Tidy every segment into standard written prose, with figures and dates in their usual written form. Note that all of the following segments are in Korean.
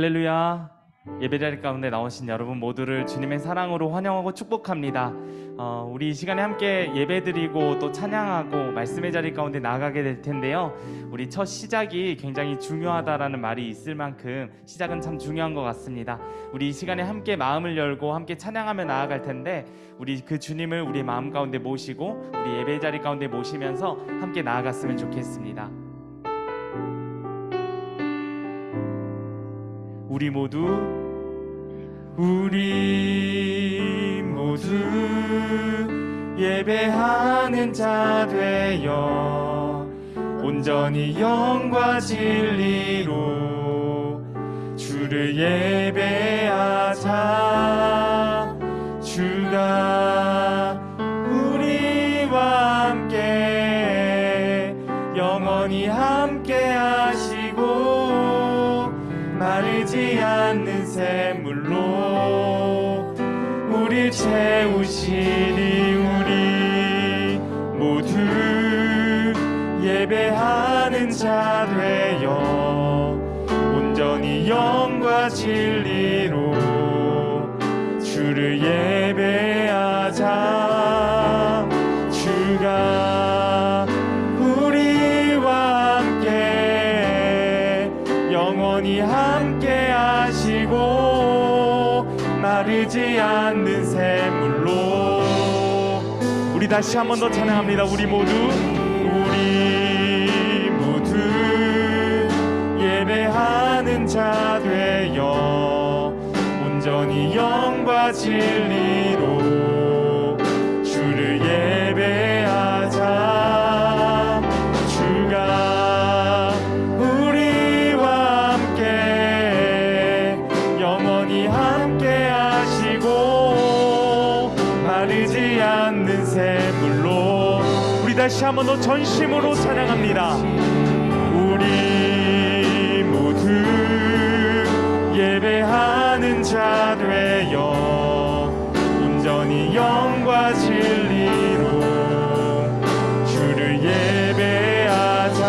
할렐루야. 예배자리 가운데 나오신 여러분 모두를 주님의 사랑으로 환영하고 축복합니다. 우리 이 시간에 함께 예배드리고 또 찬양하고 말씀의 자리 가운데 나아가게 될 텐데요. 우리 첫 시작이 굉장히 중요하다라는 말이 있을 만큼 시작은 참 중요한 것 같습니다. 우리 이 시간에 함께 마음을 열고 함께 찬양하며 나아갈 텐데, 우리 그 주님을 우리 마음 가운데 모시고 우리 예배 자리 가운데 모시면서 함께 나아갔으면 좋겠습니다. 우리 모두 예배하는 자 되어 온전히 영과 진리로 주를 예배하자. 주가 우리와 함께 영원히 함께 하시고 마르지 않는 샘물로 우릴 채우시니, 우리 모두 예배하는 자 되어 온전히 영과 진리로 주를 예배하자. 주가 우리와 함께 영원히 함께 하시고 마르지 않는 샘물로 우리 다시 한 번 더 찬양합니다. 우리 모두 예배하는 자 되어 온전히 영과 진리로 주를 예배하자. 주가 우리와 함께 영원히 함께 하시고 마르지 않는 샘물로 우리 다시 한 번 더 전심으로 찬양합니다. 우리 모두 예배하는 자 되어 온전히 영과 진리로 주를 예배하자.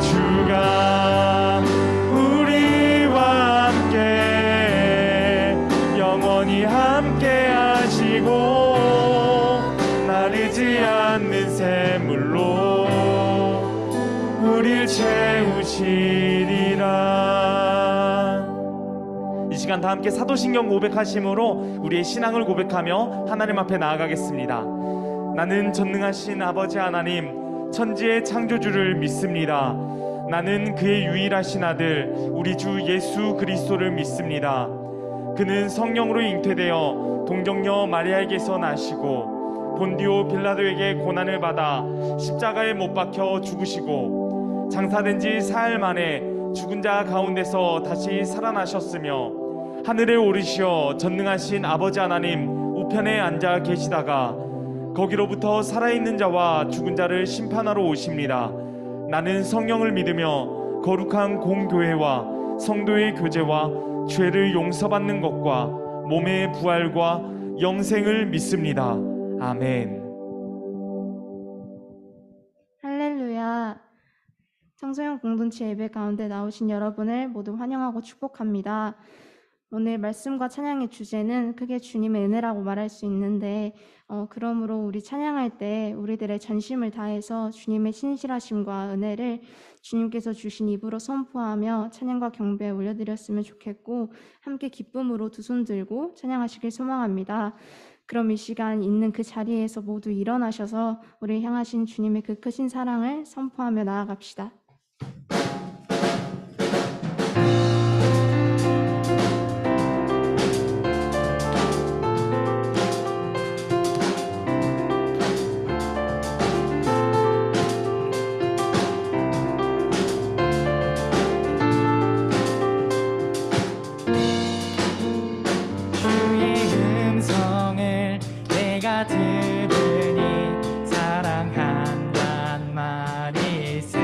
주가 우리와 함께 영원히 함께 하시고 마르지 않는 샘물로 우릴 채우시리라. 이 시간 다 함께 사도신경 고백하심으로 우리의 신앙을 고백하며 하나님 앞에 나아가겠습니다. 나는 전능하신 아버지 하나님, 천지의 창조주를 믿습니다. 나는 그의 유일하신 아들 우리 주 예수 그리스도를 믿습니다. 그는 성령으로 잉태되어 동정녀 마리아에게서 나시고 본디오 빌라도에게 고난을 받아 십자가에 못 박혀 죽으시고 장사된 지 사흘 만에 죽은 자 가운데서 다시 살아나셨으며 하늘에 오르시어 전능하신 아버지 하나님 우편에 앉아 계시다가 거기로부터 살아있는 자와 죽은 자를 심판하러 오십니다. 나는 성령을 믿으며 거룩한 공교회와 성도의 교제와 죄를 용서받는 것과 몸의 부활과 영생을 믿습니다. 아멘. 할렐루야. 청소년 공동체 예배 가운데 나오신 여러분을 모두 환영하고 축복합니다. 오늘 말씀과 찬양의 주제는 크게 주님의 은혜라고 말할 수 있는데, 그러므로 우리 찬양할 때 우리들의 전심을 다해서 주님의 신실하심과 은혜를 주님께서 주신 입으로 선포하며 찬양과 경배에 올려드렸으면 좋겠고, 함께 기쁨으로 두 손 들고 찬양하시길 소망합니다. 그럼 이 시간 있는 그 자리에서 모두 일어나셔서 우리를 향하신 주님의 그 크신 사랑을 선포하며 나아갑시다. 들으니 사랑한단 말이세.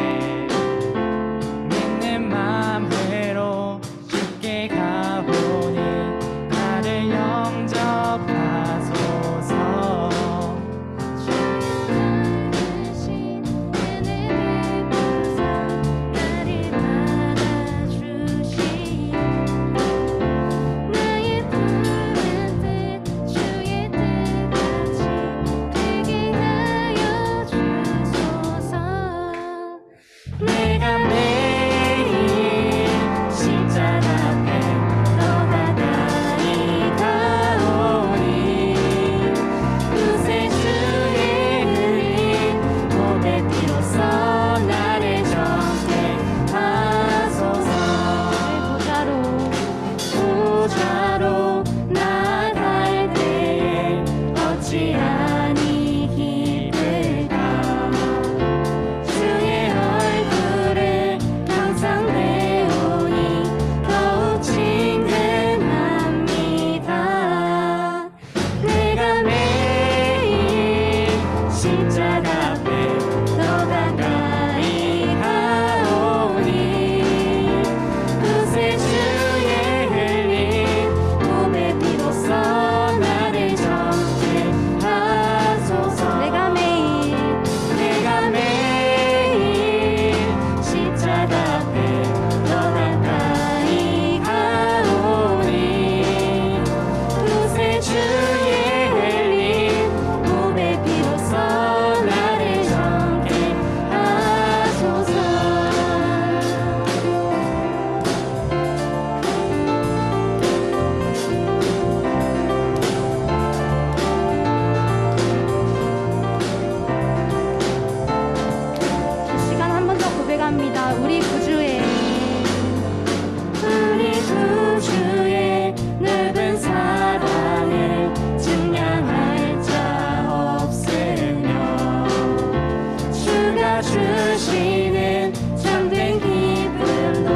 주시는 참된 기쁨도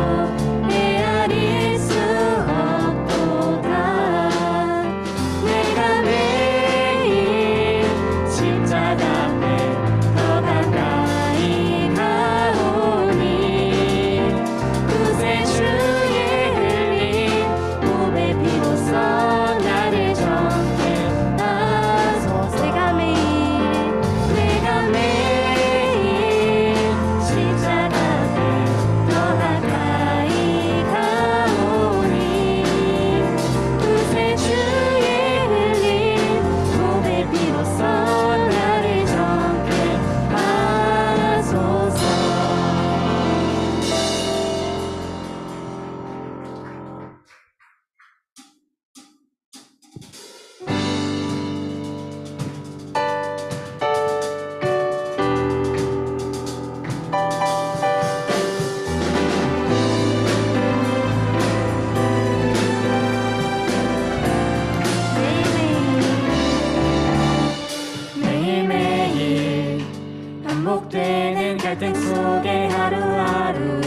헤아릴 수 없도다. 내가 매일 십자가 앞에 더 가까이 가오니 구세 주의 흘린 몸의 피로써 나를 정케 하소서. 내가 매일 십자가 앞에 더 가까이 가오니 구세 주의 흘린 몸의 피로써 나를 정케 하소서. 매일매일 반복되는 갈등 속에 하루하루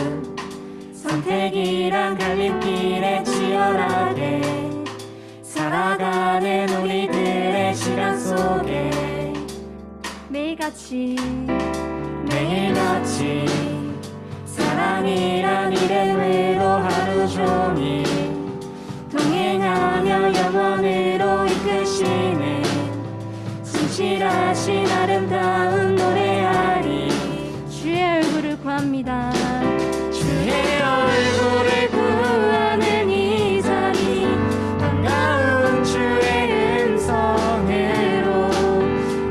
선택이란 갈림길에 치열하게 살아가는 우리들의 시간 속에 매일같이 사랑이란 이름으로 하루 종일 동행하며 영원으로 이끄시는 진실하신 아름다운 노래하리. 주의 얼굴을 구합니다. 주의 얼굴을 구하는 이 자리 반가운 주의 음성으로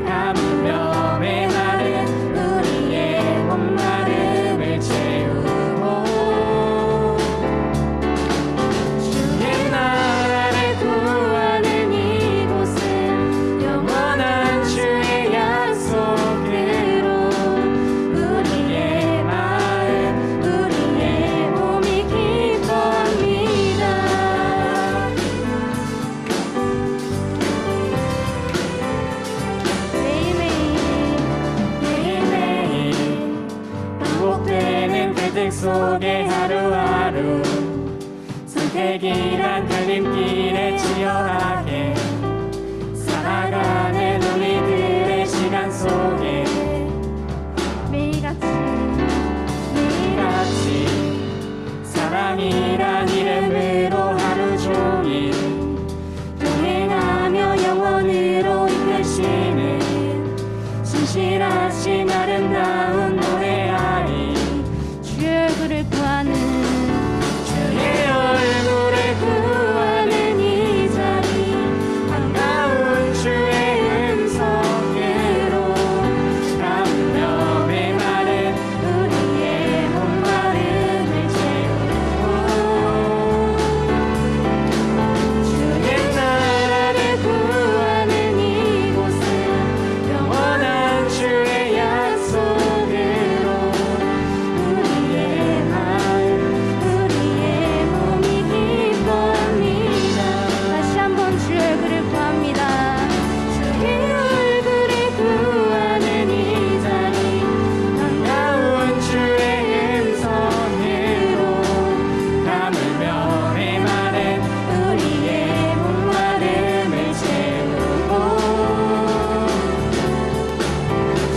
가물며 메마른 우리의 목마름을 채우고 주의 나라를 구하는 이곳은 영원한 주의 약속으로 우리의 마음 우리의 몸이 기뻐합니다. 매일매일 반복되는 갈등 속에 하루하루 선택이란 갈림길에 치열하게 살아가는 우리들의 시간 속에 매일같이 사랑이란 이름으로 하루 종일 동행하며 영원으로 이끄시는 진실하신 아름다운 노래하리. 주의 얼굴을 구하는 이 자리 반가운 주의 음성으로 가물며 메마른 우리의 목마름을 채우고 주의 나라를 구하는 이곳은 영원한 주의 약속으로 우리의 마음 우리의 몸이 기뻐합니다. 다시 한번 주의 얼굴을 구합니다. 주의 얼굴을 구하는 이 자리 반가운 주의 음성으로 가물며 메마른 우리의 목마름을 채우고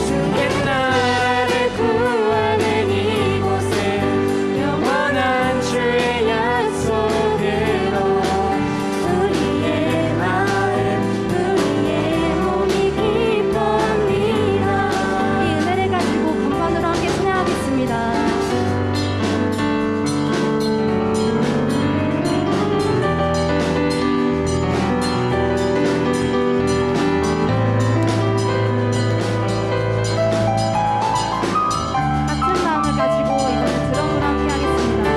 주의 나라를 구하는 이곳은 영원한 주의 약속으로 우리의 마음 우리의 몸이 기뻐합니다. 이 은혜를 가지고 건반으로 함께 찬양하겠습니다. 같은 마음을 가지고 이번에 드럼으로 함께 하겠습니다.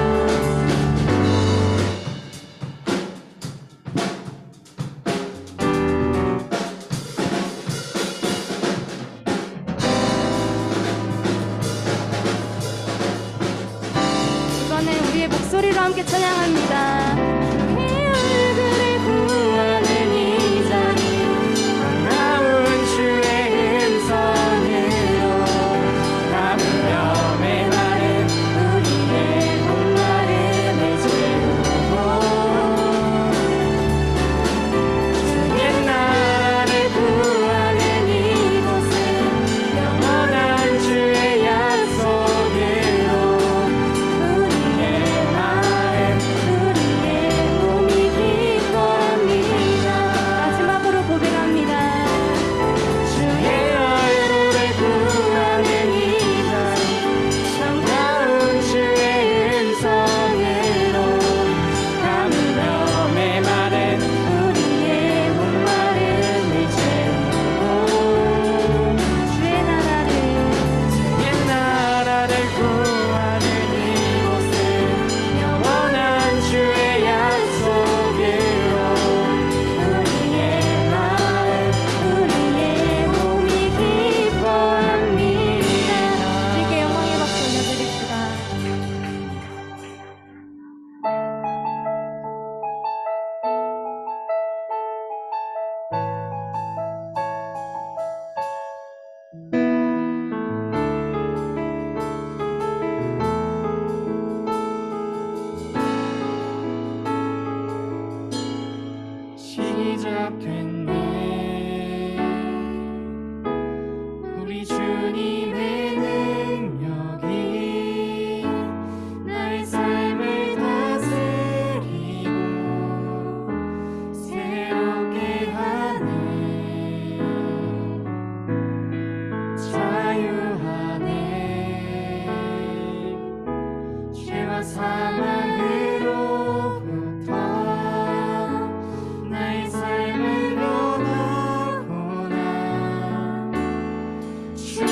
이번엔 우리의 목소리로 함께 찬양합니다. 주의 얼굴을 구하는 이 자리 반가운 주의 음성으로 가물며 우리 주님의 능력이 나의 삶을 다스리고 새롭게 하네. 자유하네. 죄와 사망으로부터 나의 삶을 변하구나. 주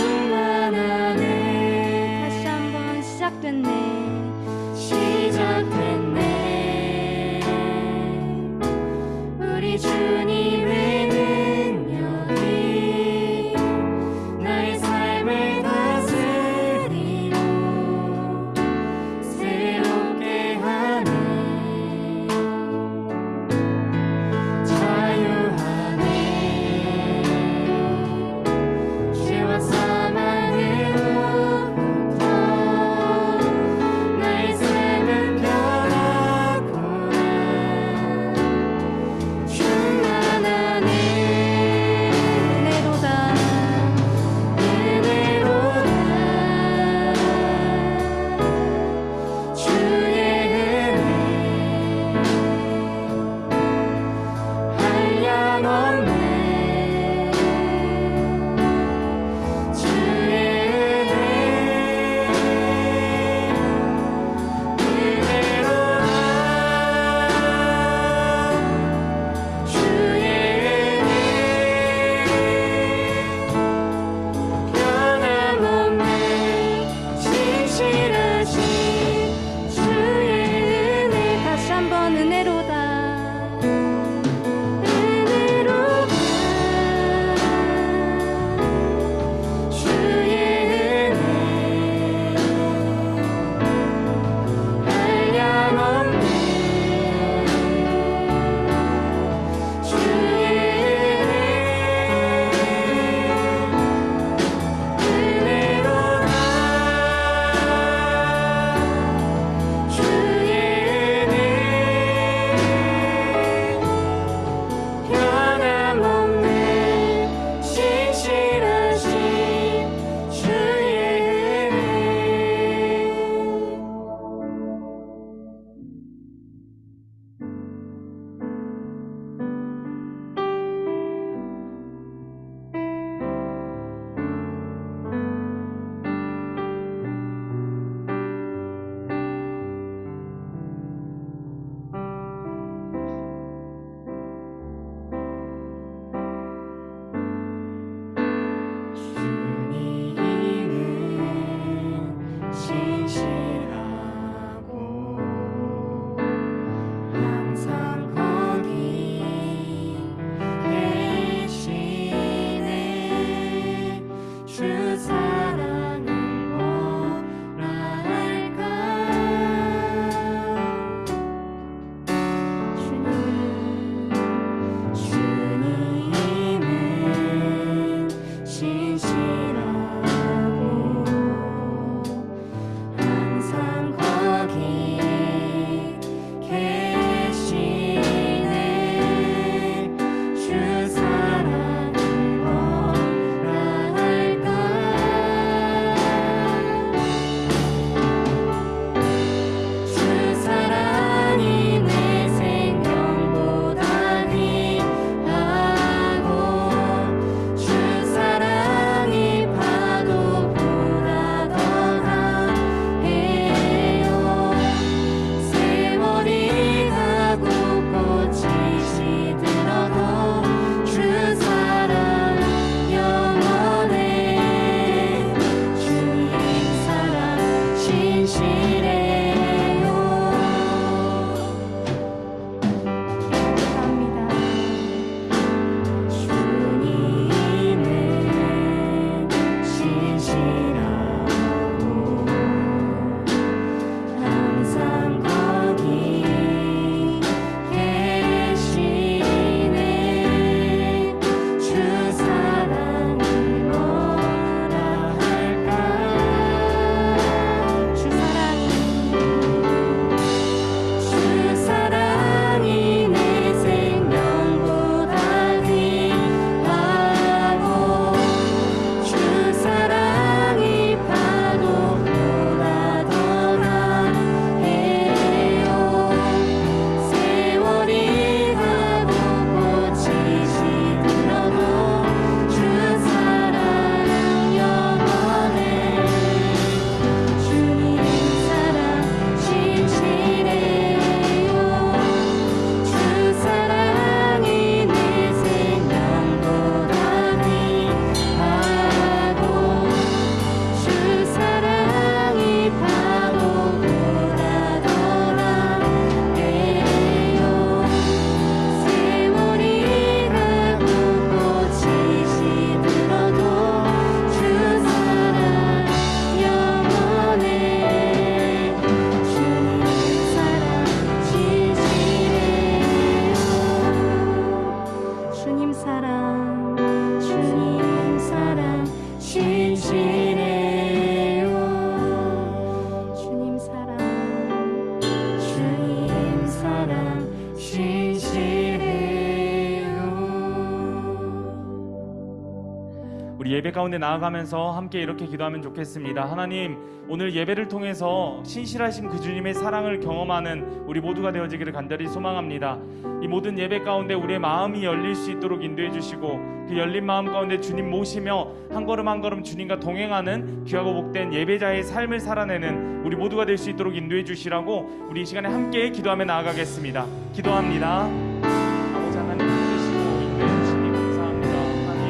가운데 나아가면서 함께 이렇게 기도하면 좋겠습니다. 하나님, 오늘 예배를 통해서 신실하신 그 주님의 사랑을 경험하는 우리 모두가 되어지기를 간절히 소망합니다. 이 모든 예배 가운데 우리의 마음이 열릴 수 있도록 인도해 주시고, 그 열린 마음 가운데 주님 모시며 한 걸음 한 걸음 주님과 동행하는 귀하고 복된 예배자의 삶을 살아내는 우리 모두가 될 수 있도록 인도해 주시라고 우리 이 시간에 함께 기도하며 나아가겠습니다. 기도합니다. 아버지 하나님, 힘드시고 인도해 주시니 감사합니다. 하나님,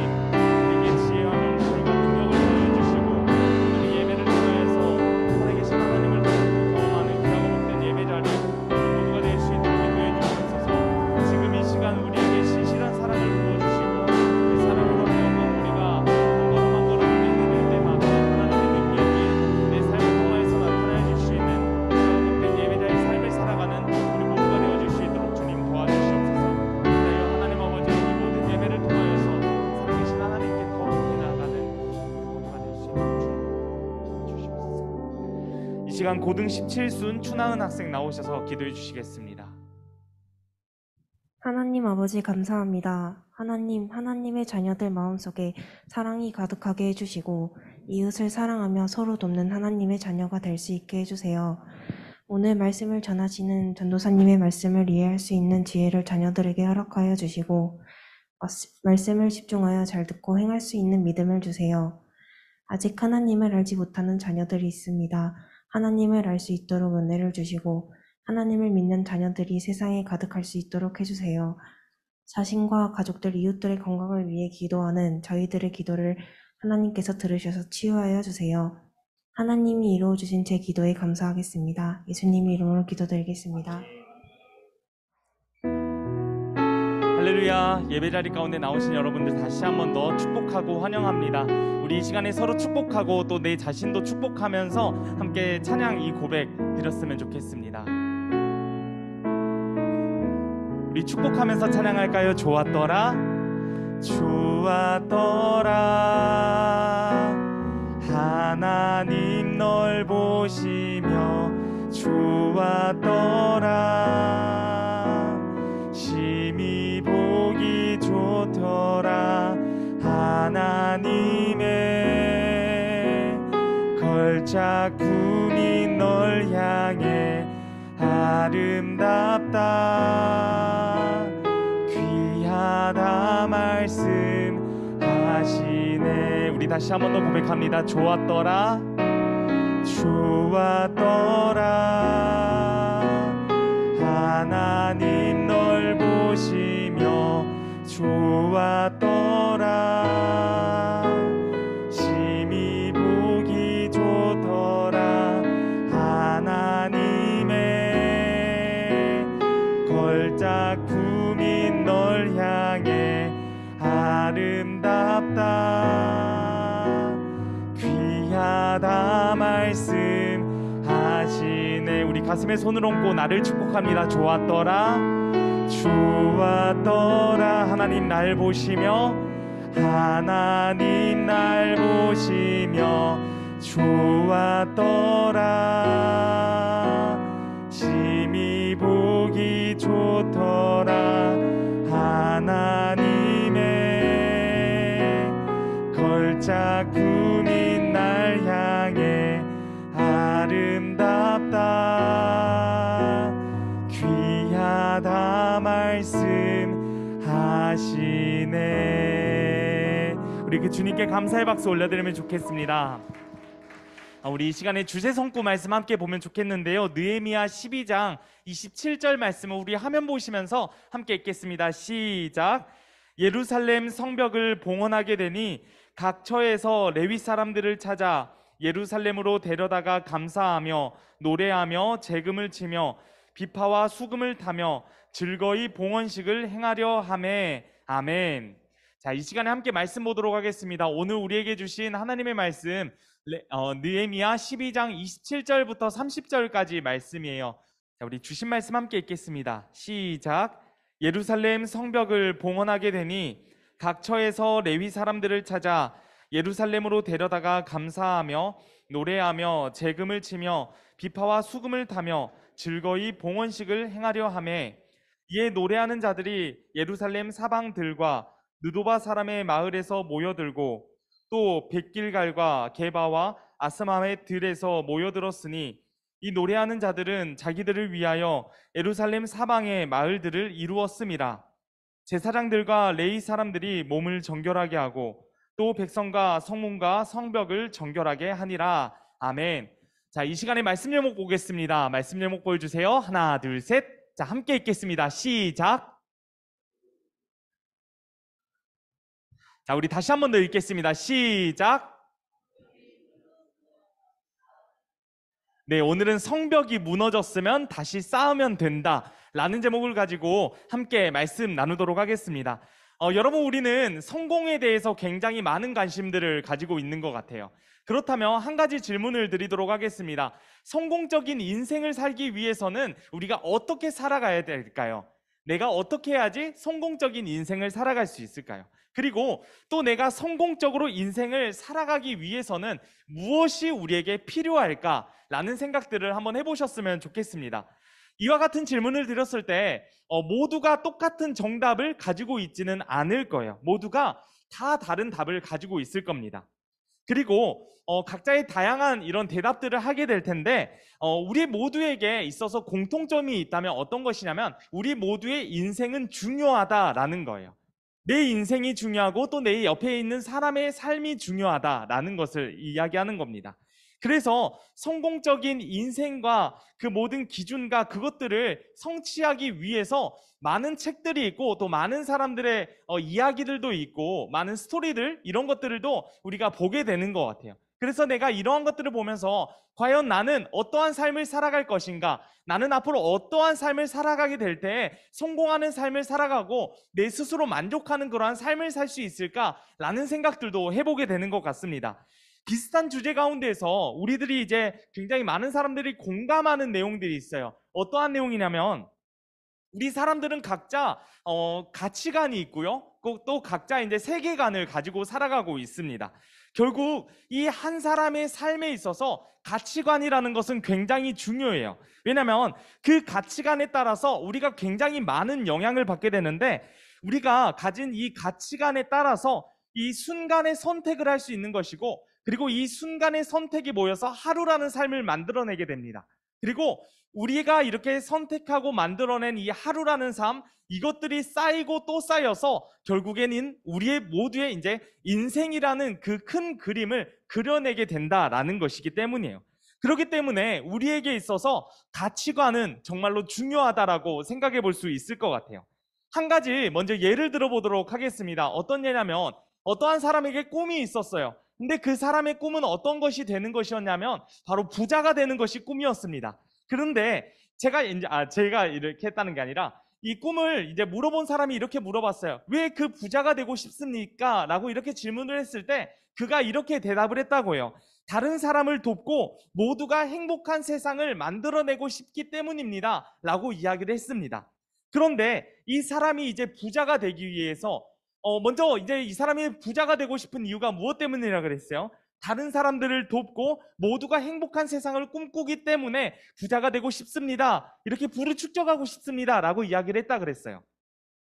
우리에게 지혜와 명철과 능력을 보여주시고 오늘 예배를 통해서 살아계신 하나님을 경험하는 귀하고 복된 예배자리 우리 모두가 될 수 있도록 인도해 주시옵소서. 지금 이 시간 우리에게 신실한 사랑을 부어주시고 그 사랑으로 하여금 우리가 한 걸음 한 걸음 내디딜 때마다 하나님의 능력이 내 삶을 통해서 나타내 줄 수 있는 귀하고 복된 예배자의 삶을 살아가는 우리 모두가 되어줄 수 있도록 주님 도와주시옵소서. 하나님, 하나님 아버지, 이 모든 예배를 통하여서 살아계신 하나님께 더 깊이 나아가는 우리 모두가 될 수 있도록 주님 주시옵소서. 이 시간 고등 17순 추나은 학생 나오셔서 기도해 주시겠습니다. 하나님 아버지 감사합니다. 하나님, 하나님의 자녀들 마음속에 사랑이 가득하게 해주시고 이웃을 사랑하며 서로 돕는 하나님의 자녀가 될 수 있게 해주세요. 오늘 말씀을 전하시는 전도사님의 말씀을 이해할 수 있는 지혜를 자녀들에게 허락하여 주시고 말씀을 집중하여 잘 듣고 행할 수 있는 믿음을 주세요. 아직 하나님을 알지 못하는 자녀들이 있습니다. 하나님을 알 수 있도록 은혜를 주시고 하나님을 믿는 자녀들이 세상에 가득할 수 있도록 해주세요. 자신과 가족들, 이웃들의 건강을 위해 기도하는 저희들의 기도를 하나님께서 들으셔서 치유하여 주세요. 하나님이 이루어주신 제 기도에 감사하겠습니다. 예수님 이름으로 기도드리겠습니다. 할렐루야. 예배자리 가운데 나오신 여러분들 다시 한 번 더 축복하고 환영합니다. 우리 이 시간에 서로 축복하고 또 내 자신도 축복하면서 함께 찬양 이 고백 드렸으면 좋겠습니다. 우리 축복하면서 찬양할까요? 좋았더라, 좋았더라. 하나님 널 보시며 좋았더라. 심히 보기 좋더라. 하나님의 걸작 꿈이 널 향해 아름답다. 귀하다 말씀하시네. 우리 다시 한 번 더 고백합니다. 좋았더라, 좋았더라. 하나님 널 보시며 좋았더라. 심히 보기 좋더라. 하나님의 걸작 품인 널 향해 아름답다. 귀하다 말씀하시네. 우리 가슴에 손을 얹고 나를 축복합니다. 좋았더라, 좋았더라. 하나님 날 보시며, 하나님 날 보시며 좋았더라. 심히 보기 좋더라. 하나님의 걸작 꿈인 날 향해 아름답다. 귀하다 말씀하시네. 우리 그 주님께 감사의 박수 올려드리면 좋겠습니다. 우리 이 시간에 주제 성구 말씀 함께 보면 좋겠는데요. 느헤미야 12장 27절 말씀을 우리 화면 보시면서 함께 읽겠습니다. 시작. 예루살렘 성벽을 봉헌하게 되니 각 처에서 레위 사람들을 찾아 예루살렘으로 데려다가 감사하며 노래하며 재금을 치며 비파와 수금을 타며 즐거이 봉헌식을 행하려 하매. 아멘. 자, 이 시간에 함께 말씀 보도록 하겠습니다. 오늘 우리에게 주신 하나님의 말씀 느헤미야 12장 27절부터 30절까지 말씀이에요. 자, 우리 주신 말씀 함께 읽겠습니다. 시작. 예루살렘 성벽을 봉헌하게 되니 각 처에서 레위 사람들을 찾아 예루살렘으로 데려다가 감사하며 노래하며 재금을 치며 비파와 수금을 타며 즐거이 봉헌식을 행하려 하매. 이에 노래하는 자들이 예루살렘 사방들과 느도바 사람의 마을에서 모여들고 또 백길갈과 게바와 아스마의 들에서 모여들었으니 이 노래하는 자들은 자기들을 위하여 예루살렘 사방의 마을들을 이루었음이라. 제사장들과 레위 사람들이 몸을 정결하게 하고 또 백성과 성문과 성벽을 정결하게 하니라. 아멘. 자, 이 시간에 말씀 제목 보겠습니다. 말씀 제목 보여주세요. 하나, 둘, 셋. 자, 함께 읽겠습니다. 시작. 자, 우리 다시 한 번 더 읽겠습니다. 시작. 네, 오늘은 성벽이 무너졌으면 다시 쌓으면 된다 라는 제목을 가지고 함께 말씀 나누도록 하겠습니다. 여러분, 우리는 성공에 대해서 굉장히 많은 관심들을 가지고 있는 것 같아요. 그렇다면 한 가지 질문을 드리도록 하겠습니다. 성공적인 인생을 살기 위해서는 우리가 어떻게 살아가야 될까요? 내가 어떻게 해야지 성공적인 인생을 살아갈 수 있을까요? 그리고 또 내가 성공적으로 인생을 살아가기 위해서는 무엇이 우리에게 필요할까라는 생각들을 한번 해보셨으면 좋겠습니다. 이와 같은 질문을 드렸을 때 모두가 똑같은 정답을 가지고 있지는 않을 거예요. 모두가 다 다른 답을 가지고 있을 겁니다. 그리고 각자의 다양한 이런 대답들을 하게 될 텐데 우리 모두에게 있어서 공통점이 있다면 어떤 것이냐면 우리 모두의 인생은 중요하다라는 거예요. 내 인생이 중요하고 또 내 옆에 있는 사람의 삶이 중요하다라는 것을 이야기하는 겁니다. 그래서 성공적인 인생과 그 모든 기준과 그것들을 성취하기 위해서 많은 책들이 있고 또 많은 사람들의 이야기들도 있고 많은 스토리들 이런 것들도 우리가 보게 되는 것 같아요. 그래서 내가 이러한 것들을 보면서 과연 나는 어떠한 삶을 살아갈 것인가, 나는 앞으로 어떠한 삶을 살아가게 될 때 성공하는 삶을 살아가고 내 스스로 만족하는 그러한 삶을 살 수 있을까라는 생각들도 해보게 되는 것 같습니다. 비슷한 주제 가운데에서 우리들이 이제 굉장히 많은 사람들이 공감하는 내용들이 있어요. 어떠한 내용이냐면 우리 사람들은 각자 가치관이 있고요. 또 각자 이제 세계관을 가지고 살아가고 있습니다. 결국 이 한 사람의 삶에 있어서 가치관이라는 것은 굉장히 중요해요. 왜냐하면 그 가치관에 따라서 우리가 굉장히 많은 영향을 받게 되는데 우리가 가진 이 가치관에 따라서 이 순간의 선택을 할 수 있는 것이고 그리고 이 순간의 선택이 모여서 하루라는 삶을 만들어내게 됩니다. 그리고 우리가 이렇게 선택하고 만들어낸 이 하루라는 삶, 이것들이 쌓이고 또 쌓여서 결국에는 우리의 모두의 이제 인생이라는 그 큰 그림을 그려내게 된다라는 것이기 때문이에요. 그렇기 때문에 우리에게 있어서 가치관은 정말로 중요하다라고 생각해 볼 수 있을 것 같아요. 한 가지 먼저 예를 들어보도록 하겠습니다. 어떤 예냐면 어떠한 사람에게 꿈이 있었어요. 근데 그 사람의 꿈은 어떤 것이 되는 것이었냐면 바로 부자가 되는 것이 꿈이었습니다. 그런데 제가 이렇게 했다는 게 아니라 이 꿈을 이제 물어본 사람이 이렇게 물어봤어요. 왜 그 부자가 되고 싶습니까? 라고 이렇게 질문을 했을 때 그가 이렇게 대답을 했다고 해요. 다른 사람을 돕고 모두가 행복한 세상을 만들어내고 싶기 때문입니다. 라고 이야기를 했습니다. 그런데 이 사람이 이제 부자가 되기 위해서 먼저 이제 이 사람이 부자가 되고 싶은 이유가 무엇 때문이라 그랬어요? 다른 사람들을 돕고 모두가 행복한 세상을 꿈꾸기 때문에 부자가 되고 싶습니다. 이렇게 부를 축적하고 싶습니다. 라고 이야기를 했다 그랬어요.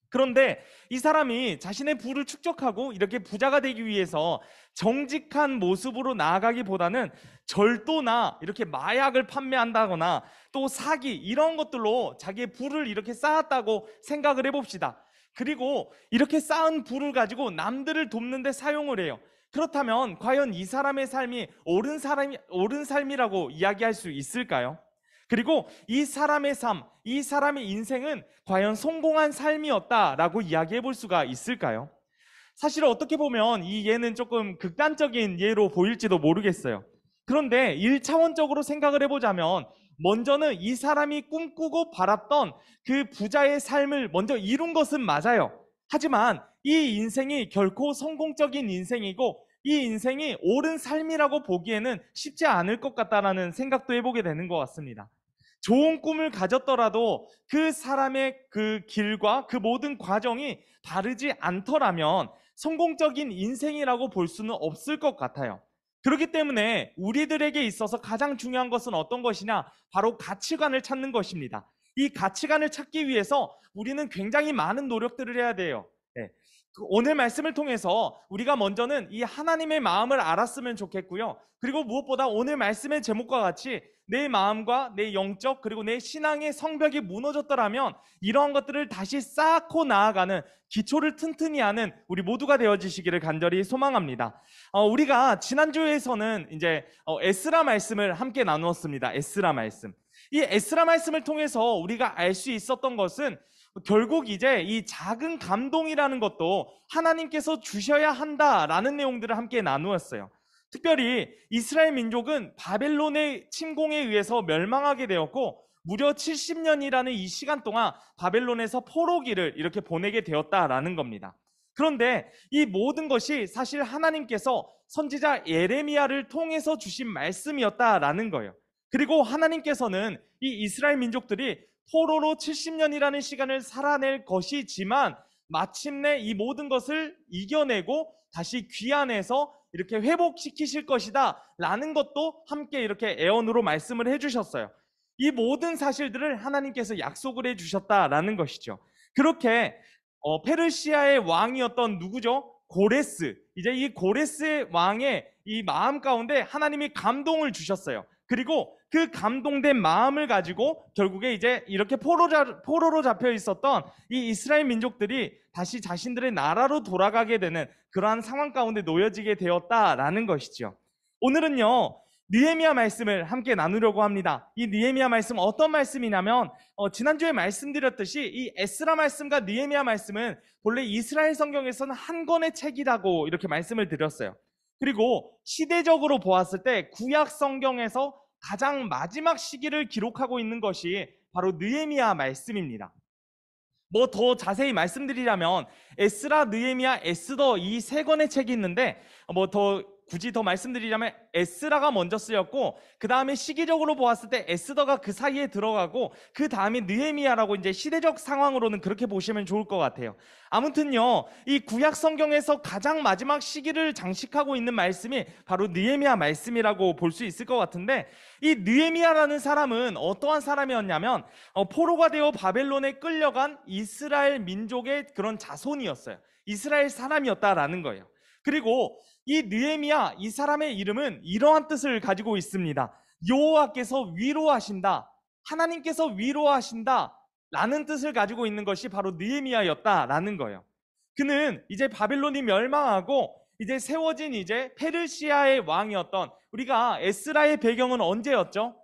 그런데 이 사람이 자신의 부를 축적하고 이렇게 부자가 되기 위해서 정직한 모습으로 나아가기보다는 절도나 이렇게 마약을 판매한다거나 또 사기 이런 것들로 자기의 부를 이렇게 쌓았다고 생각을 해봅시다. 그리고 이렇게 쌓은 부를 가지고 남들을 돕는 데 사용을 해요. 그렇다면 과연 이 사람의 삶이 옳은 삶이라고 이야기할 수 있을까요? 그리고 이 사람의 삶, 이 사람의 인생은 과연 성공한 삶이었다라고 이야기해 볼 수가 있을까요? 사실 어떻게 보면 이 예는 조금 극단적인 예로 보일지도 모르겠어요. 그런데 1차원적으로 생각을 해보자면 먼저는 이 사람이 꿈꾸고 바랐던 그 부자의 삶을 먼저 이룬 것은 맞아요. 하지만 이 인생이 결코 성공적인 인생이고 이 인생이 옳은 삶이라고 보기에는 쉽지 않을 것 같다라는 생각도 해보게 되는 것 같습니다. 좋은 꿈을 가졌더라도 그 사람의 그 길과 그 모든 과정이 다르지 않더라면 성공적인 인생이라고 볼 수는 없을 것 같아요. 그렇기 때문에 우리들에게 있어서 가장 중요한 것은 어떤 것이냐? 바로 가치관을 찾는 것입니다. 이 가치관을 찾기 위해서 우리는 굉장히 많은 노력들을 해야 돼요. 오늘 말씀을 통해서 우리가 먼저는 이 하나님의 마음을 알았으면 좋겠고요. 그리고 무엇보다 오늘 말씀의 제목과 같이 내 마음과 내 영적 그리고 내 신앙의 성벽이 무너졌더라면 이러한 것들을 다시 쌓고 나아가는 기초를 튼튼히 하는 우리 모두가 되어지시기를 간절히 소망합니다. 우리가 지난주에서는 이제 에스라 말씀을 함께 나누었습니다. 에스라 말씀. 이 에스라 말씀을 통해서 우리가 알 수 있었던 것은 결국 이제 이 작은 감동이라는 것도 하나님께서 주셔야 한다라는 내용들을 함께 나누었어요. 특별히 이스라엘 민족은 바벨론의 침공에 의해서 멸망하게 되었고 무려 70년이라는 이 시간 동안 바벨론에서 포로기를 이렇게 보내게 되었다라는 겁니다. 그런데 이 모든 것이 사실 하나님께서 선지자 예레미야를 통해서 주신 말씀이었다라는 거예요. 그리고 하나님께서는 이 이스라엘 민족들이 포로로 70년이라는 시간을 살아낼 것이지만 마침내 이 모든 것을 이겨내고 다시 귀환해서 이렇게 회복시키실 것이다 라는 것도 함께 이렇게 애언으로 말씀을 해주셨어요. 이 모든 사실들을 하나님께서 약속을 해주셨다라는 것이죠. 그렇게 페르시아의 왕이었던 누구죠? 고레스. 이제 이 고레스 왕의 이 마음 가운데 하나님이 감동을 주셨어요. 그리고 그 감동된 마음을 가지고 결국에 이제 이렇게 포로로 잡혀 있었던 이 이스라엘 민족들이 다시 자신들의 나라로 돌아가게 되는 그러한 상황 가운데 놓여지게 되었다라는 것이죠. 오늘은요 느헤미야 말씀을 함께 나누려고 합니다. 이 느헤미야 말씀 어떤 말씀이냐면 지난주에 말씀드렸듯이 이 에스라 말씀과 느헤미야 말씀은 본래 이스라엘 성경에서는 한 권의 책이라고 이렇게 말씀을 드렸어요. 그리고 시대적으로 보았을 때 구약 성경에서 가장 마지막 시기를 기록하고 있는 것이 바로 느헤미야 말씀입니다. 뭐 더 자세히 말씀드리자면 에스라, 느헤미야, 에스더 이 세 권의 책이 있는데 굳이 더 말씀드리자면 에스라가 먼저 쓰였고 그 다음에 시기적으로 보았을 때 에스더가 그 사이에 들어가고 그 다음에 느헤미야라고 이제 시대적 상황으로는 그렇게 보시면 좋을 것 같아요. 아무튼요 이 구약 성경에서 가장 마지막 시기를 장식하고 있는 말씀이 바로 느헤미야 말씀이라고 볼 수 있을 것 같은데 이 느헤미야라는 사람은 어떠한 사람이었냐면 포로가 되어 바벨론에 끌려간 이스라엘 민족의 그런 자손이었어요. 이스라엘 사람이었다라는 거예요. 그리고 이 느헤미야 이 사람의 이름은 이러한 뜻을 가지고 있습니다. 여호와께서 위로하신다, 하나님께서 위로하신다 라는 뜻을 가지고 있는 것이 바로 느헤미야였다라는 거예요. 그는 이제 바벨론이 멸망하고 이제 세워진 이제 페르시아의 왕이었던, 우리가 에스라의 배경은 언제였죠?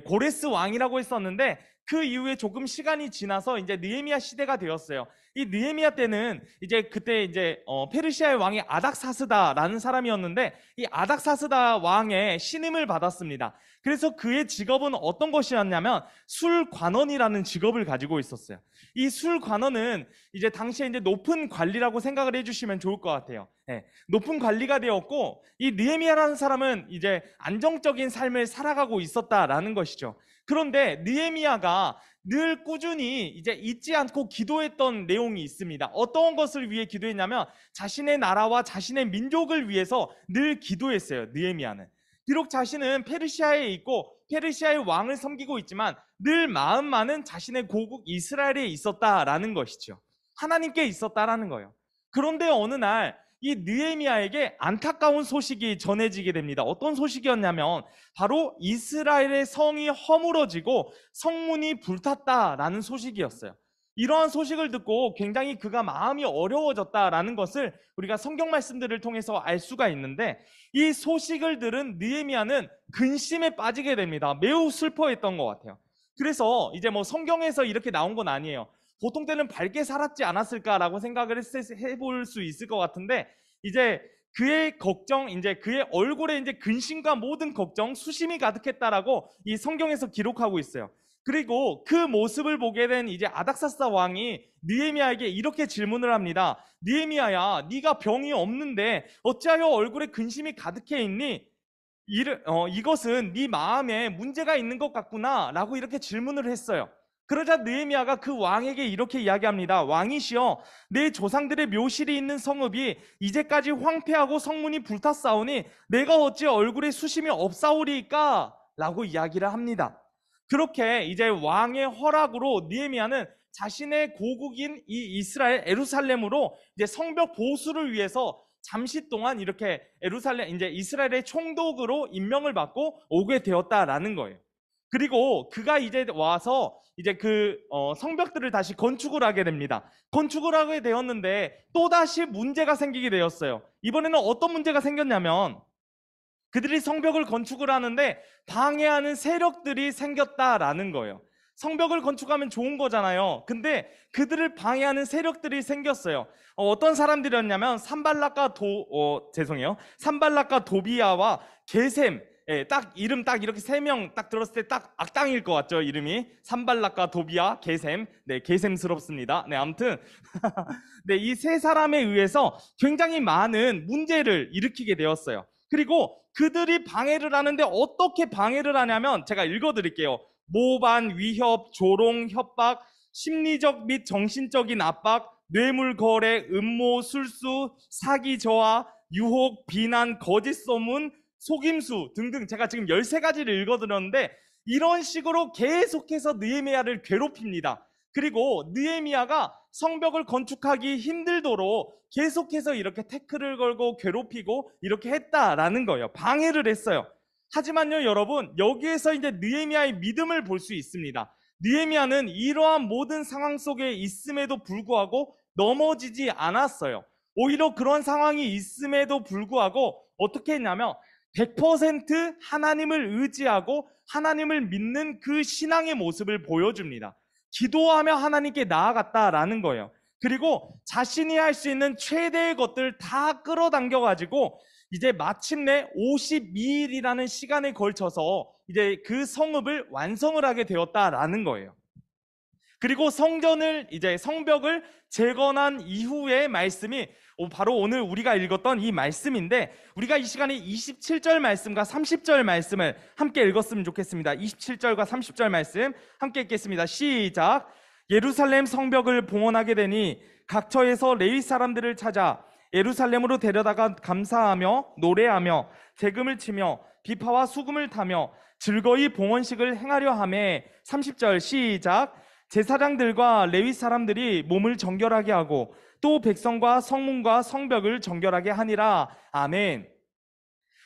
고레스 왕이라고 했었는데 그 이후에 조금 시간이 지나서 이제 느헤미야 시대가 되었어요. 이 느헤미야 때는 이제 그때 이제 페르시아의 왕이 아닥사스다라는 사람이었는데 이 아닥사스다 왕의 신임을 받았습니다. 그래서 그의 직업은 어떤 것이었냐면 술관원이라는 직업을 가지고 있었어요. 이 술관원은 이제 당시에 이제 높은 관리라고 생각을 해주시면 좋을 것 같아요. 높은 관리가 되었고 이 느헤미야라는 사람은 이제 안정적인 삶을 살아가고 있었다라는 것이죠. 그런데 느헤미야가 늘 꾸준히 이제 잊지 않고 기도했던 내용이 있습니다. 어떤 것을 위해 기도했냐면 자신의 나라와 자신의 민족을 위해서 늘 기도했어요. 느헤미야는 비록 자신은 페르시아에 있고 페르시아의 왕을 섬기고 있지만 늘 마음만은 자신의 고국 이스라엘에 있었다라는 것이죠. 하나님께 있었다라는 거예요. 그런데 어느 날 이 느헤미야에게 안타까운 소식이 전해지게 됩니다. 어떤 소식이었냐면 바로 이스라엘의 성이 허물어지고 성문이 불탔다라는 소식이었어요. 이러한 소식을 듣고 굉장히 그가 마음이 어려워졌다라는 것을 우리가 성경 말씀들을 통해서 알 수가 있는데 이 소식을 들은 느헤미야는 근심에 빠지게 됩니다. 매우 슬퍼했던 것 같아요. 그래서 이제 뭐 성경에서 이렇게 나온 건 아니에요. 보통 때는 밝게 살았지 않았을까라고 생각을 해볼 수 있을 것 같은데 이제 그의 걱정, 이제 그의 얼굴에 이제 근심과 모든 걱정, 수심이 가득했다라고 이 성경에서 기록하고 있어요. 그리고 그 모습을 보게 된 이제 아닥사스다 왕이 느헤미야에게 이렇게 질문을 합니다. 느헤미야야, 네가 병이 없는데 어찌하여 얼굴에 근심이 가득해 있니? 이것은 네 마음에 문제가 있는 것 같구나 라고 이렇게 질문을 했어요. 그러자 느헤미야가 그 왕에게 이렇게 이야기합니다. 왕이시여, 내 조상들의 묘실이 있는 성읍이 이제까지 황폐하고 성문이 불탔사오니 내가 어찌 얼굴에 수심이 없사오리까? 라고 이야기를 합니다. 그렇게 이제 왕의 허락으로 느헤미야는 자신의 고국인 이 이스라엘 예루살렘으로 이제 성벽 보수를 위해서 잠시 동안 이렇게 예루살렘 이제 이스라엘의 총독으로 임명을 받고 오게 되었다라는 거예요. 그리고 그가 이제 와서 이제 그 성벽들을 다시 건축을 하게 됩니다. 건축을 하게 되었는데 또다시 문제가 생기게 되었어요. 이번에는 어떤 문제가 생겼냐면 그들이 성벽을 건축을 하는데 방해하는 세력들이 생겼다라는 거예요. 성벽을 건축하면 좋은 거잖아요. 근데 그들을 방해하는 세력들이 생겼어요. 어떤 사람들이었냐면 산발락과 도비아와 게셈. 예, 딱 이름 딱 이렇게 세 명 딱 들었을 때 딱 악당일 것 같죠, 이름이. 산발락과 도비아, 게셈. 네, 게셈스럽습니다. 네, 아무튼 네, 이 세 사람에 의해서 굉장히 많은 문제를 일으키게 되었어요. 그리고 그들이 방해를 하는데 어떻게 방해를 하냐면 제가 읽어드릴게요. 모반, 위협, 조롱, 협박, 심리적 및 정신적인 압박, 뇌물 거래, 음모, 술수, 사기 저하, 유혹, 비난, 거짓 소문, 속임수 등등 제가 지금 13가지를 읽어드렸는데 이런 식으로 계속해서 느헤미야를 괴롭힙니다. 그리고 느헤미야가 성벽을 건축하기 힘들도록 계속해서 이렇게 태클을 걸고 괴롭히고 이렇게 했다라는 거예요. 방해를 했어요. 하지만요, 여러분, 여기에서 이제 느헤미야의 믿음을 볼 수 있습니다. 느헤미야는 이러한 모든 상황 속에 있음에도 불구하고 넘어지지 않았어요. 오히려 그런 상황이 있음에도 불구하고 어떻게 했냐면 100% 하나님을 의지하고 하나님을 믿는 그 신앙의 모습을 보여줍니다. 기도하며 하나님께 나아갔다라는 거예요. 그리고 자신이 할 수 있는 최대의 것들 다 끌어당겨가지고 이제 마침내 52일이라는 시간에 걸쳐서 이제 그 성읍을 완성을 하게 되었다라는 거예요. 그리고 성벽을 재건한 이후의 말씀이 바로 오늘 우리가 읽었던 이 말씀인데 우리가 이 시간에 27절 말씀과 30절 말씀을 함께 읽었으면 좋겠습니다. 27절과 30절 말씀 함께 읽겠습니다. 시작. 예루살렘 성벽을 봉헌하게 되니 각처에서 레위 사람들을 찾아 예루살렘으로 데려다가 감사하며 노래하며 재금을 치며 비파와 수금을 타며 즐거이 봉헌식을 행하려 하매 30절 시작. 제사장들과 레위 사람들이 몸을 정결하게 하고 또 백성과 성문과 성벽을 정결하게 하니라. 아멘.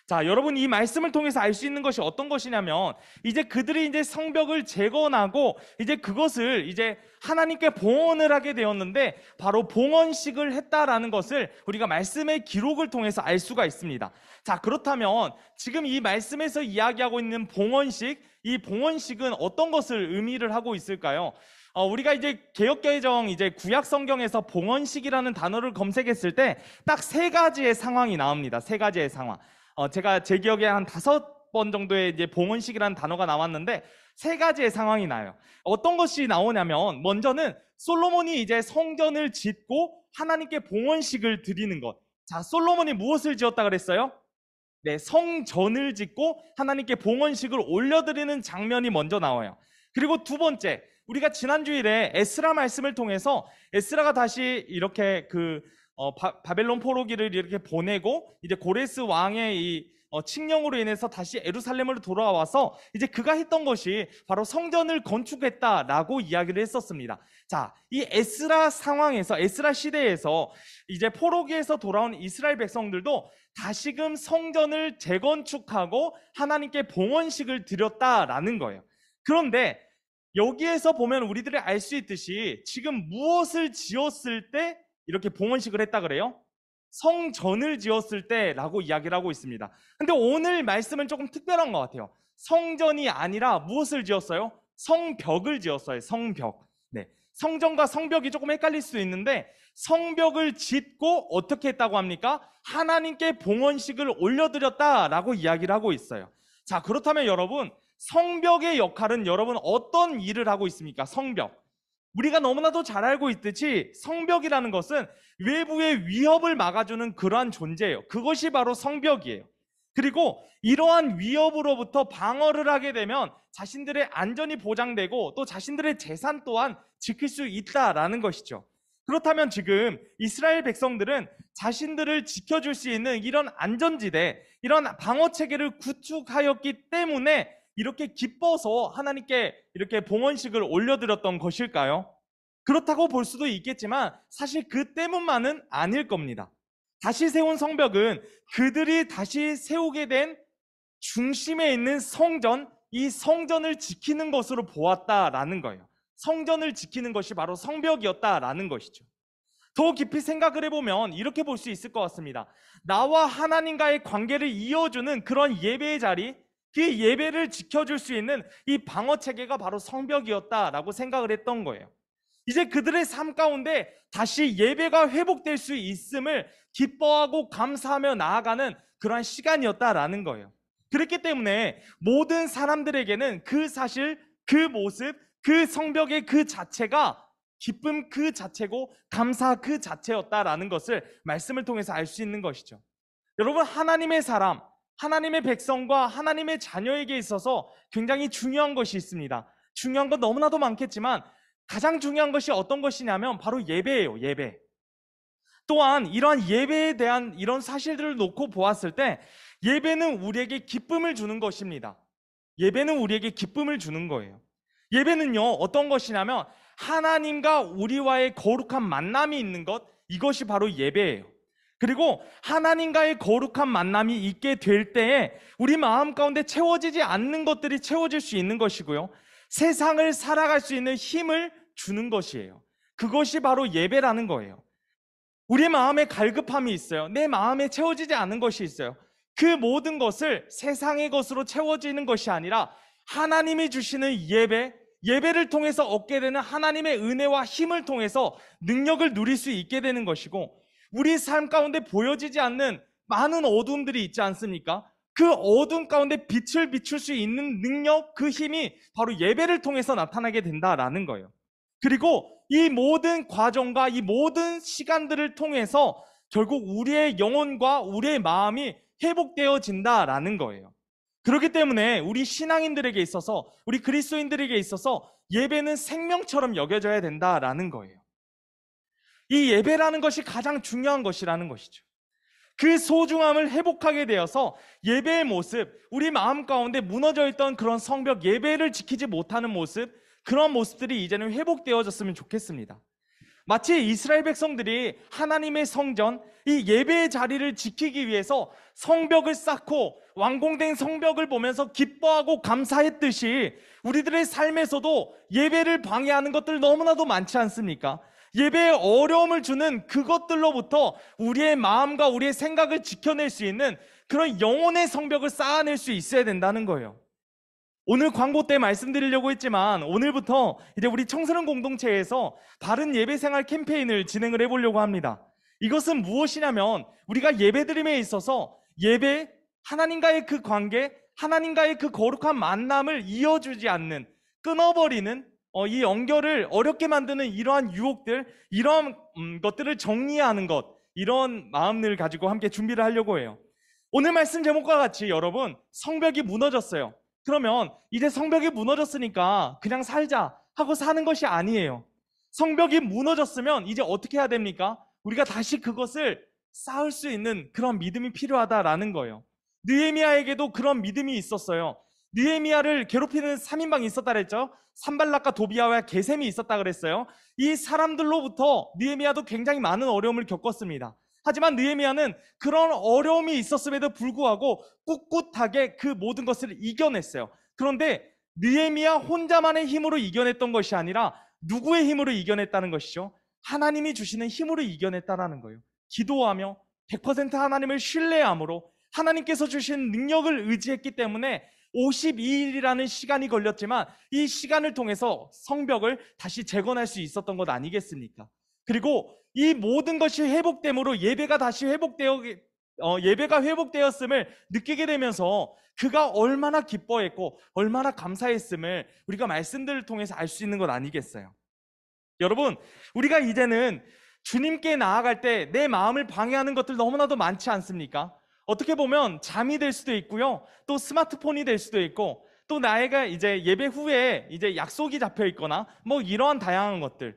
자, 여러분 이 말씀을 통해서 알 수 있는 것이 어떤 것이냐면 이제 그들이 이제 성벽을 재건하고 이제 그것을 이제 하나님께 봉헌을 하게 되었는데 바로 봉헌식을 했다라는 것을 우리가 말씀의 기록을 통해서 알 수가 있습니다. 자, 그렇다면 지금 이 말씀에서 이야기하고 있는 봉헌식, 이 봉헌식은 어떤 것을 의미를 하고 있을까요? 우리가 이제 개역개정 이제 구약 성경에서 봉헌식이라는 단어를 검색했을 때 딱 3가지의 상황이 나옵니다. 3가지의 상황. 제가 제 기억에 한 5번 정도의 이제 봉헌식이라는 단어가 나왔는데 3가지의 상황이 나요. 어떤 것이 나오냐면 먼저는 솔로몬이 이제 성전을 짓고 하나님께 봉헌식을 드리는 것. 자, 솔로몬이 무엇을 지었다 그랬어요? 네, 성전을 짓고 하나님께 봉헌식을 올려드리는 장면이 먼저 나와요. 그리고 두 번째, 우리가 지난주일에 에스라 말씀을 통해서 에스라가 다시 이렇게 바벨론 포로기를 이렇게 보내고 이제 고레스 왕의 이 칙령으로 인해서 다시 예루살렘으로 돌아와서 이제 그가 했던 것이 바로 성전을 건축했다라고 이야기를 했었습니다. 자, 이 에스라 상황에서 에스라 시대에서 이제 포로기에서 돌아온 이스라엘 백성들도 다시금 성전을 재건축하고 하나님께 봉헌식을 드렸다라는 거예요. 그런데 여기에서 보면 우리들이 알 수 있듯이 지금 무엇을 지었을 때 이렇게 봉헌식을 했다 그래요? 성전을 지었을 때라고 이야기를 하고 있습니다. 근데 오늘 말씀은 조금 특별한 것 같아요. 성전이 아니라 무엇을 지었어요? 성벽을 지었어요. 성벽. 네. 성전과 성벽이 조금 헷갈릴 수 있는데 성벽을 짓고 어떻게 했다고 합니까? 하나님께 봉헌식을 올려드렸다라고 이야기를 하고 있어요. 자, 그렇다면 여러분, 성벽의 역할은 여러분 어떤 일을 하고 있습니까? 성벽. 우리가 너무나도 잘 알고 있듯이 성벽이라는 것은 외부의 위협을 막아주는 그러한 존재예요. 그것이 바로 성벽이에요. 그리고 이러한 위협으로부터 방어를 하게 되면 자신들의 안전이 보장되고 또 자신들의 재산 또한 지킬 수 있다라는 것이죠. 그렇다면 지금 이스라엘 백성들은 자신들을 지켜줄 수 있는 이런 안전지대, 이런 방어체계를 구축하였기 때문에 이렇게 기뻐서 하나님께 이렇게 봉헌식을 올려드렸던 것일까요? 그렇다고 볼 수도 있겠지만 사실 그 때문만은 아닐 겁니다. 다시 세운 성벽은 그들이 다시 세우게 된 중심에 있는 성전, 이 성전을 지키는 것으로 보았다라는 거예요. 성전을 지키는 것이 바로 성벽이었다라는 것이죠. 더 깊이 생각을 해보면 이렇게 볼 수 있을 것 같습니다. 나와 하나님과의 관계를 이어주는 그런 예배의 자리, 그 예배를 지켜줄 수 있는 이 방어 체계가 바로 성벽이었다라고 생각을 했던 거예요. 이제 그들의 삶 가운데 다시 예배가 회복될 수 있음을 기뻐하고 감사하며 나아가는 그러한 시간이었다라는 거예요. 그렇기 때문에 모든 사람들에게는 그 사실, 그 모습, 그 성벽의 그 자체가 기쁨 그 자체고 감사 그 자체였다라는 것을 말씀을 통해서 알 수 있는 것이죠. 여러분, 하나님의 사람, 하나님의 백성과 하나님의 자녀에게 있어서 굉장히 중요한 것이 있습니다. 중요한 건 너무나도 많겠지만 가장 중요한 것이 어떤 것이냐면 바로 예배예요. 예배. 또한 이러한 예배에 대한 이런 사실들을 놓고 보았을 때 예배는 우리에게 기쁨을 주는 것입니다. 예배는 우리에게 기쁨을 주는 거예요. 예배는요, 어떤 것이냐면 하나님과 우리와의 거룩한 만남이 있는 것, 이것이 바로 예배예요. 그리고 하나님과의 거룩한 만남이 있게 될 때에 우리 마음 가운데 채워지지 않는 것들이 채워질 수 있는 것이고요, 세상을 살아갈 수 있는 힘을 주는 것이에요. 그것이 바로 예배라는 거예요. 우리 마음에 갈급함이 있어요. 내 마음에 채워지지 않은 것이 있어요. 그 모든 것을 세상의 것으로 채워지는 것이 아니라 하나님이 주시는 예배를 통해서 얻게 되는 하나님의 은혜와 힘을 통해서 능력을 누릴 수 있게 되는 것이고, 우리 삶 가운데 보여지지 않는 많은 어둠들이 있지 않습니까? 그 어둠 가운데 빛을 비출 수 있는 능력, 그 힘이 바로 예배를 통해서 나타나게 된다라는 거예요. 그리고 이 모든 과정과 이 모든 시간들을 통해서 결국 우리의 영혼과 우리의 마음이 회복되어진다라는 거예요. 그렇기 때문에 우리 신앙인들에게 있어서, 우리 그리스도인들에게 있어서 예배는 생명처럼 여겨져야 된다라는 거예요. 이 예배라는 것이 가장 중요한 것이라는 것이죠. 그 소중함을 회복하게 되어서 예배의 모습, 우리 마음 가운데 무너져 있던 그런 성벽, 예배를 지키지 못하는 모습, 그런 모습들이 이제는 회복되어졌으면 좋겠습니다. 마치 이스라엘 백성들이 하나님의 성전, 이 예배의 자리를 지키기 위해서 성벽을 쌓고 완공된 성벽을 보면서 기뻐하고 감사했듯이 우리들의 삶에서도 예배를 방해하는 것들 너무나도 많지 않습니까? 예배에 어려움을 주는 그것들로부터 우리의 마음과 우리의 생각을 지켜낼 수 있는 그런 영혼의 성벽을 쌓아낼 수 있어야 된다는 거예요. 오늘 광고 때 말씀드리려고 했지만 오늘부터 이제 우리 청소년 공동체에서 바른 예배 생활 캠페인을 진행을 해보려고 합니다. 이것은 무엇이냐면 우리가 예배드림에 있어서 예배, 하나님과의 그 관계, 하나님과의 그 거룩한 만남을 이어주지 않는, 끊어버리는 이 연결을 어렵게 만드는 이러한 유혹들, 이러한 것들을 정리하는 것, 이런 마음을 가지고 함께 준비를 하려고 해요. 오늘 말씀 제목과 같이 여러분, 성벽이 무너졌어요. 그러면 이제 성벽이 무너졌으니까 그냥 살자 하고 사는 것이 아니에요. 성벽이 무너졌으면 이제 어떻게 해야 됩니까? 우리가 다시 그것을 쌓을 수 있는 그런 믿음이 필요하다라는 거예요. 느헤미야에게도 그런 믿음이 있었어요. 느헤미야를 괴롭히는 3인방이 있었다 그랬죠. 산발락과 도비아와 게셈이 있었다 그랬어요. 이 사람들로부터 느헤미야도 굉장히 많은 어려움을 겪었습니다. 하지만 느헤미야는 그런 어려움이 있었음에도 불구하고 꿋꿋하게 그 모든 것을 이겨냈어요. 그런데 느헤미야 혼자만의 힘으로 이겨냈던 것이 아니라 누구의 힘으로 이겨냈다는 것이죠? 하나님이 주시는 힘으로 이겨냈다는 거예요. 기도하며 100% 하나님을 신뢰함으로 하나님께서 주신 능력을 의지했기 때문에 52일이라는 시간이 걸렸지만 이 시간을 통해서 성벽을 다시 재건할 수 있었던 것 아니겠습니까? 그리고 이 모든 것이 회복됨으로 예배가 다시 예배가 회복되었음을 느끼게 되면서 그가 얼마나 기뻐했고 얼마나 감사했음을 우리가 말씀들을 통해서 알 수 있는 것 아니겠어요? 여러분, 우리가 이제는 주님께 나아갈 때 내 마음을 방해하는 것들 너무나도 많지 않습니까? 어떻게 보면 잠이 될 수도 있고요, 또 스마트폰이 될 수도 있고, 또 나이가 이제 예배 후에 이제 약속이 잡혀 있거나 뭐 이러한 다양한 것들,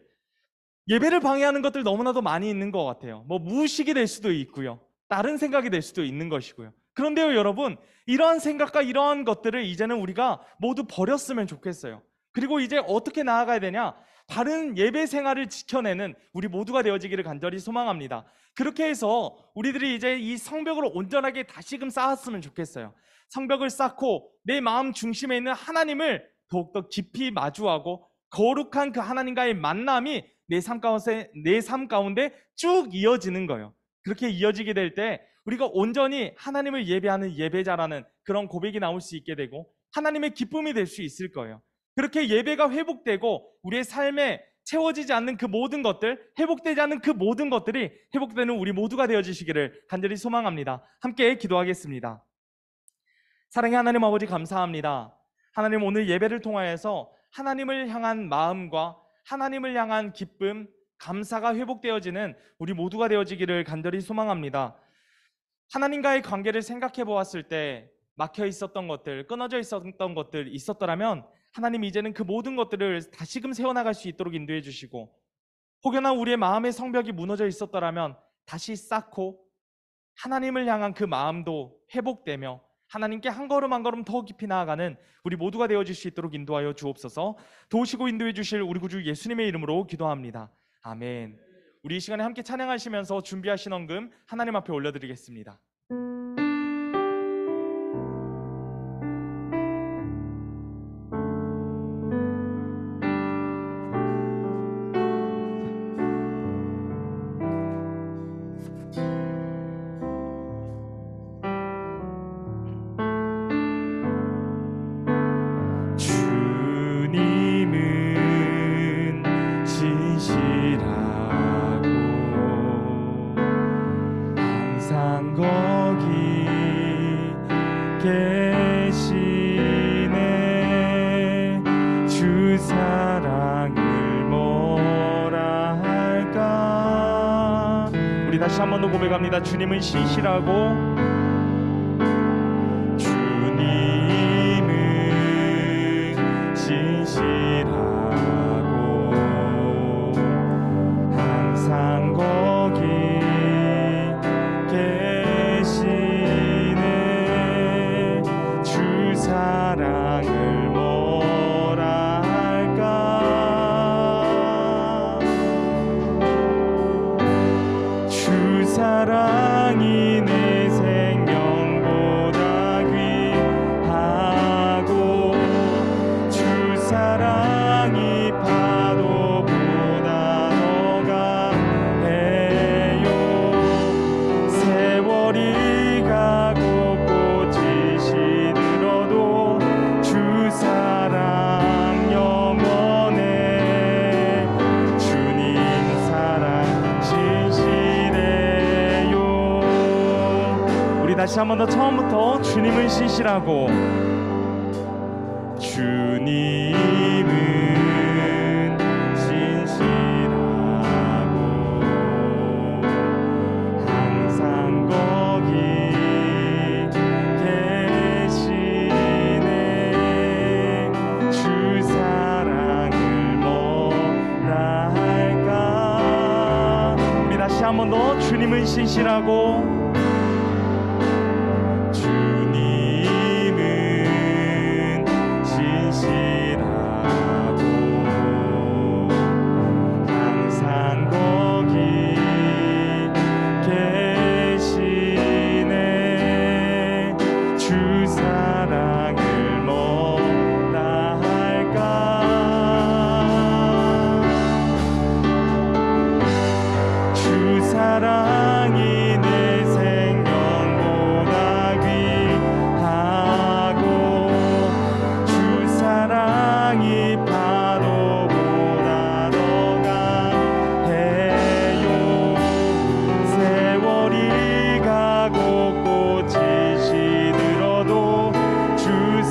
예배를 방해하는 것들 너무나도 많이 있는 것 같아요. 뭐 무의식이 될 수도 있고요, 다른 생각이 될 수도 있는 것이고요. 그런데요 여러분, 이러한 생각과 이러한 것들을 이제는 우리가 모두 버렸으면 좋겠어요. 그리고 이제 어떻게 나아가야 되냐? 바른 예배 생활을 지켜내는 우리 모두가 되어지기를 간절히 소망합니다. 그렇게 해서 우리들이 이제 이 성벽을 온전하게 다시금 쌓았으면 좋겠어요. 성벽을 쌓고 내 마음 중심에 있는 하나님을 더욱더 깊이 마주하고 거룩한 그 하나님과의 만남이 내 삶 가운데 쭉 이어지는 거예요. 그렇게 이어지게 될 때 우리가 온전히 하나님을 예배하는 예배자라는 그런 고백이 나올 수 있게 되고 하나님의 기쁨이 될 수 있을 거예요. 그렇게 예배가 회복되고 우리의 삶에 채워지지 않는 그 모든 것들, 회복되지 않는 그 모든 것들이 회복되는 우리 모두가 되어주시기를 간절히 소망합니다. 함께 기도하겠습니다. 사랑의 하나님 아버지, 감사합니다. 하나님, 오늘 예배를 통하여서 하나님을 향한 마음과 하나님을 향한 기쁨, 감사가 회복되어지는 우리 모두가 되어지기를 간절히 소망합니다. 하나님과의 관계를 생각해 보았을 때 막혀 있었던 것들, 끊어져 있었던 것들 있었더라면 하나님, 이제는 그 모든 것들을 다시금 세워나갈 수 있도록 인도해 주시고, 혹여나 우리의 마음의 성벽이 무너져 있었더라면 다시 쌓고 하나님을 향한 그 마음도 회복되며 하나님께 한 걸음 한 걸음 더 깊이 나아가는 우리 모두가 되어줄 수 있도록 인도하여 주옵소서. 도우시고 인도해 주실 우리 구주 예수님의 이름으로 기도합니다. 아멘. 우리 이 시간에 함께 찬양하시면서 준비하신 헌금 하나님 앞에 올려드리겠습니다. 다시 한 번 더 고백합니다. 주님은 신실하고, 주님은 신실하고 항상 거기 계시네. 주 사랑을 뭐라 할까. 주 사랑이 내 생명보다 귀하고, 주 사랑이 파도보다 더 강해요. 세월이 가고 꽃이 시들어도 주 사랑 영원해. 주님 사랑 신실해요. 우리 다시 한 번 더 처음부터. 주님은 신실하고, 주님은 신실하고 항상 거기 계시네. 주 사랑을 뭐라 할까. 우리 다시 한 번 더. 주님은 신실하고, 사랑이 내 생명보다 귀하고, 주 사랑이 파도보다 더 강해요. 세월이 가고 꽃이 시들어도 주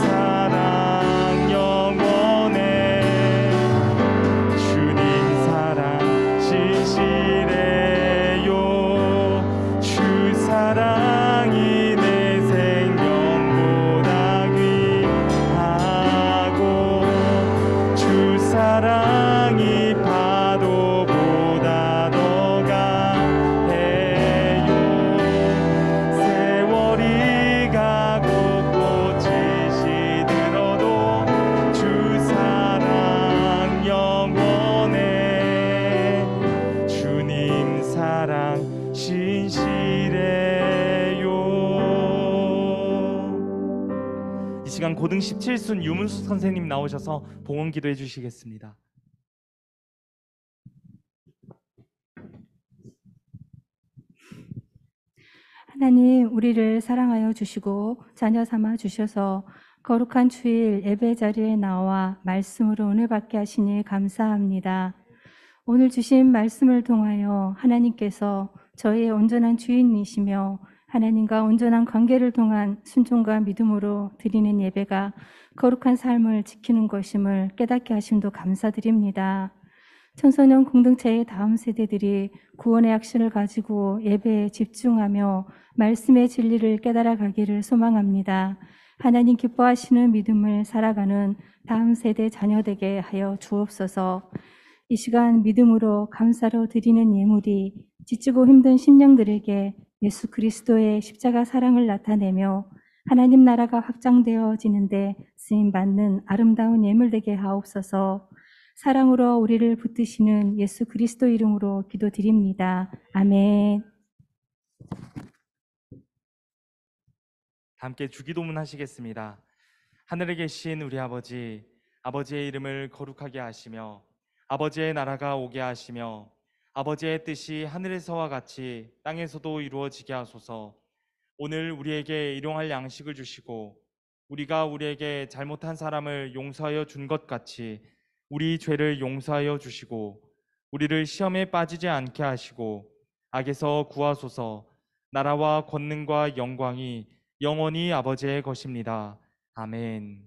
이 시간 고등 17순 유문숙 선생님 나오셔서 봉헌 기도해 주시겠습니다. 하나님, 우리를 사랑하여 주시고 자녀 삼아 주셔서 거룩한 주일 예배 자리에 나와 말씀으로 은혜 받게 하시니 감사합니다. 오늘 주신 말씀을 통하여 하나님께서 저희의 온전한 주인이시며 하나님과 온전한 관계를 통한 순종과 믿음으로 드리는 예배가 거룩한 삶을 지키는 것임을 깨닫게 하심도 감사드립니다. 청소년 공동체의 다음 세대들이 구원의 확신을 가지고 예배에 집중하며 말씀의 진리를 깨달아 가기를 소망합니다. 하나님 기뻐하시는 믿음을 살아가는 다음 세대 자녀되게 하여 주옵소서. 이 시간 믿음으로 감사로 드리는 예물이 지치고 힘든 심령들에게 예수 그리스도의 십자가 사랑을 나타내며 하나님 나라가 확장되어지는데 쓰임받는 아름다운 예물 되게 하옵소서. 사랑으로 우리를 붙드시는 예수 그리스도 이름으로 기도드립니다. 아멘. 함께 주기도문 하시겠습니다. 하늘에 계신 우리 아버지, 아버지의 이름을 거룩하게 하시며 아버지의 나라가 오게 하시며 아버지의 뜻이 하늘에서와 같이 땅에서도 이루어지게 하소서. 오늘 우리에게 일용할 양식을 주시고 우리가 우리에게 잘못한 사람을 용서하여 준 것 같이 우리 죄를 용서하여 주시고 우리를 시험에 빠지지 않게 하시고 악에서 구하소서. 나라와 권능과 영광이 영원히 아버지의 것입니다. 아멘.